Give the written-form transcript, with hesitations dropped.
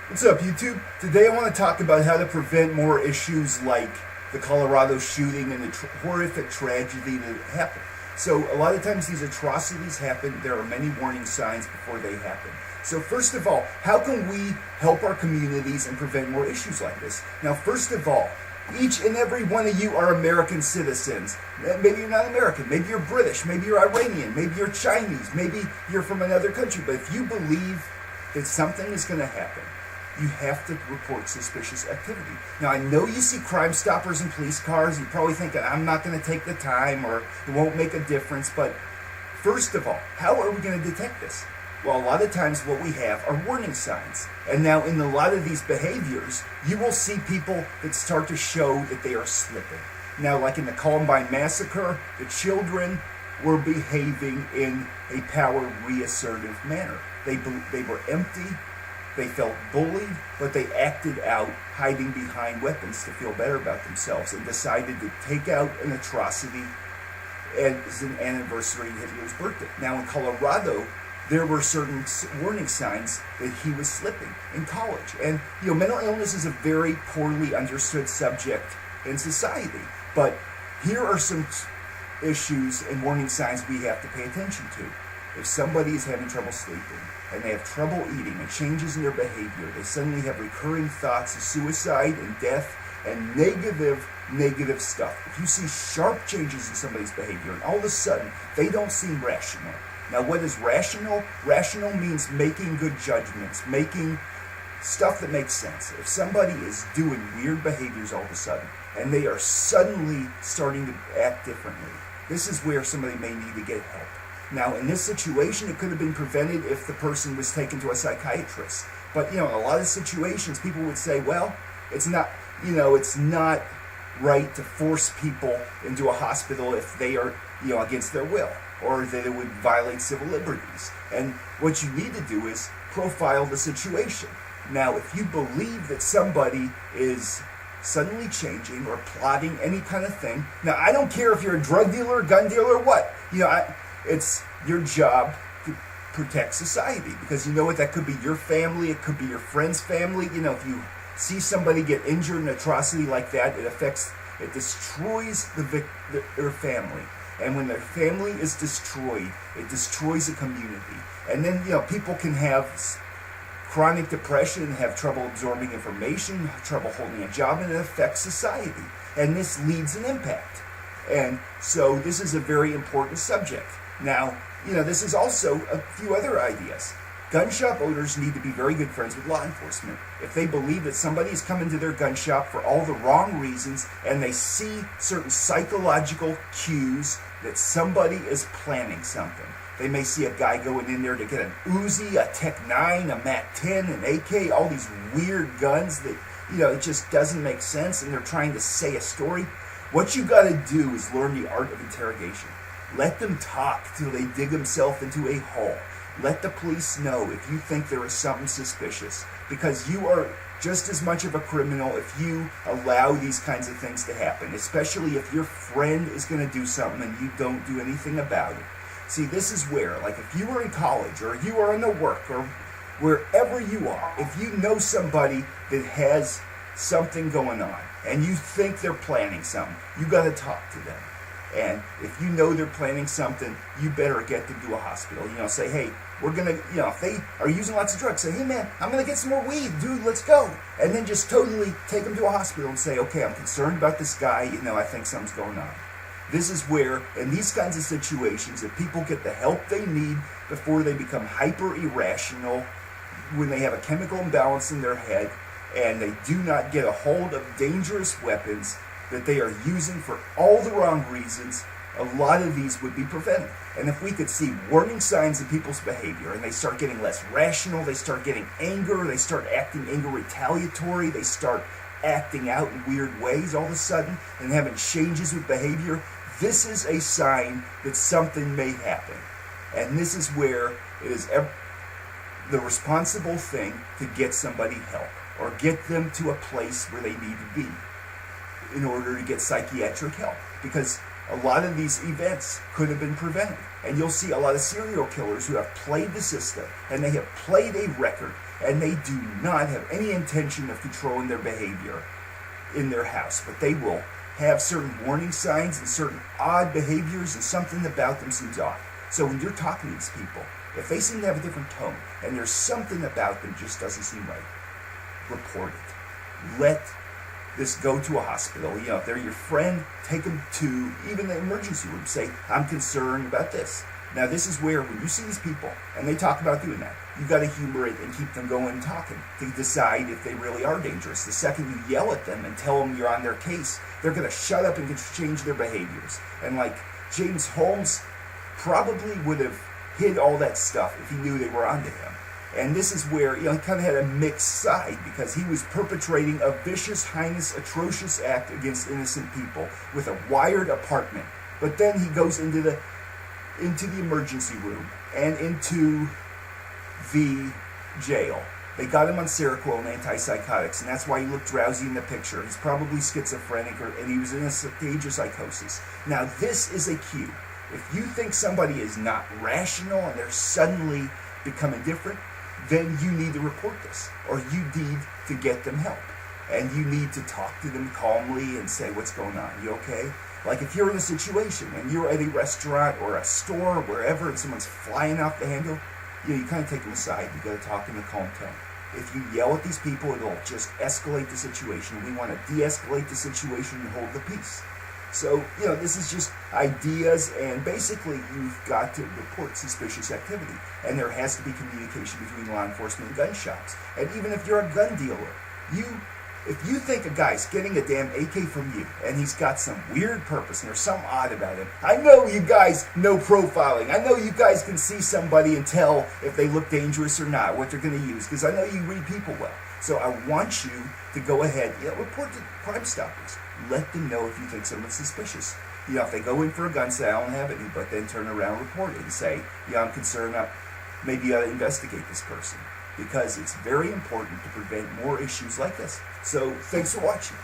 What's up, YouTube? Today I want to talk about how to prevent more issues like the Colorado shooting and the horrific tragedy that happened. So a lot of times these atrocities happen, there are many warning signs before they happen. So first of all, how can we help our communities and prevent more issues like this? Now, first of all, each and every one of you are American citizens. Maybe you're not American, maybe you're British, maybe you're Iranian, maybe you're Chinese, maybe you're from another country. But if you believe that something is going to happen, you have to report suspicious activity. Now, I know you see Crime Stoppers and police cars. You're probably thinking, I'm not going to take the time or it won't make a difference. But first of all, how are we going to detect this? Well, a lot of times what we have are warning signs. And now in a lot of these behaviors, you will see people that start to show that they are slipping. Now, like in the Columbine massacre, the children were behaving in a power reassertive manner. They were empty. They felt bullied, but they acted out, hiding behind weapons to feel better about themselves, and decided to take out an atrocity as an anniversary of Hitler's birthday. Now in Colorado, there were certain warning signs that he was slipping in college. And mental illness is a very poorly understood subject in society. But here are some issues and warning signs we have to pay attention to. If somebody is having trouble sleeping, and they have trouble eating and changes in their behavior, they suddenly have recurring thoughts of suicide and death and negative stuff. If you see sharp changes in somebody's behavior and all of a sudden they don't seem rational. Now, what is rational? Rational means making good judgments, making stuff that makes sense. If somebody is doing weird behaviors all of a sudden and they are suddenly starting to act differently, this is where somebody may need to get help. Now, in this situation, it could have been prevented if the person was taken to a psychiatrist. But, in a lot of situations, people would say, well, it's not right to force people into a hospital if they are, against their will, or that it would violate civil liberties. And what you need to do is profile the situation. Now, if you believe that somebody is suddenly changing or plotting any kind of thing, now, I don't care if you're a drug dealer, gun dealer, or what. It's your job to protect society, because you know what, that could be your family, it could be your friend's family. If you see somebody get injured in an atrocity like that, it destroys their family. And when their family is destroyed, it destroys a community. And then, people can have chronic depression, have trouble absorbing information, trouble holding a job, and it affects society. And this leads an impact. And so this is a very important subject. Now, this is also a few other ideas. Gun shop owners need to be very good friends with law enforcement. If they believe that somebody is coming to their gun shop for all the wrong reasons, and they see certain psychological cues that somebody is planning something. They may see a guy going in there to get an Uzi, a Tech 9, a Mac 10, an AK, all these weird guns that, it just doesn't make sense, and they're trying to say a story. What you got to do is learn the art of interrogation. Let them talk till they dig themselves into a hole. Let the police know if you think there is something suspicious, because you are just as much of a criminal if you allow these kinds of things to happen, especially if your friend is going to do something and you don't do anything about it. See, this is where, like if you are in college or you are in the work or wherever you are, if you know somebody that has something going on and you think they're planning something, you got to talk to them. And if you know they're planning something, you better get them to a hospital. Say, hey, we're going to, if they are using lots of drugs, say, hey, man, I'm going to get some more weed. Dude, let's go. And then just totally take them to a hospital and say, okay, I'm concerned about this guy. I think something's going on. This is where, in these kinds of situations, if people get the help they need before they become hyper-irrational, when they have a chemical imbalance in their head, and they do not get a hold of dangerous weapons that they are using for all the wrong reasons, a lot of these would be prevented. And if we could see warning signs in people's behavior, and they start getting less rational, they start getting anger, they start acting anger retaliatory, they start acting out in weird ways all of a sudden, and having changes with behavior, this is a sign that something may happen. And this is where it is the responsible thing to get somebody help, or get them to a place where they need to be in order to get psychiatric help, because a lot of these events could have been prevented. And you'll see a lot of serial killers who have played the system, and they have played a record. and they do not have any intention of controlling their behavior in their house, but they will have certain warning signs and certain odd behaviors, and something about them seems off. So when you're talking to these people, if they seem to have a different tone and there's something about them just doesn't seem right, report it. Let this go to a hospital. If they're your friend, take them to even the emergency room. Say, I'm concerned about this. Now, this is where, when you see these people and they talk about doing that, you got to humor it and keep them going and talking to decide if they really are dangerous. The second you yell at them and tell them you're on their case, they're going to shut up and change their behaviors. And like James Holmes probably would have hid all that stuff if he knew they were onto him. And this is where, he kind of had a mixed side, because he was perpetrating a vicious, heinous, atrocious act against innocent people with a wired apartment. But then he goes into the emergency room and into the jail. They got him on Seroquel and antipsychotics, and that's why he looked drowsy in the picture. He's probably schizophrenic, and he was in a stage of psychosis. Now, this is a cue. If you think somebody is not rational and they're suddenly becoming different, then you need to report this, or you need to get them help. And you need to talk to them calmly and say, what's going on? You okay? Like if you're in a situation and you're at a restaurant or a store or wherever and someone's flying off the handle, you kind of take them aside. You got to talk in a calm tone. If you yell at these people, it'll just escalate the situation. We want to de-escalate the situation and hold the peace. So, this is just ideas, and basically you've got to report suspicious activity. And there has to be communication between law enforcement and gun shops. And even if you're a gun dealer, if you think a guy's getting a damn AK from you, and he's got some weird purpose, and there's something odd about him, I know you guys know profiling. I know you guys can see somebody and tell if they look dangerous or not, what they're going to use, because I know you read people well. So I want you to go ahead, report to Crime Stoppers. Let them know if you think someone's suspicious. If they go in for a gun, say, I don't have any, but then turn around and report it and say, I'm concerned, maybe you ought to investigate this person. Because it's very important to prevent more issues like this. So, thanks for watching.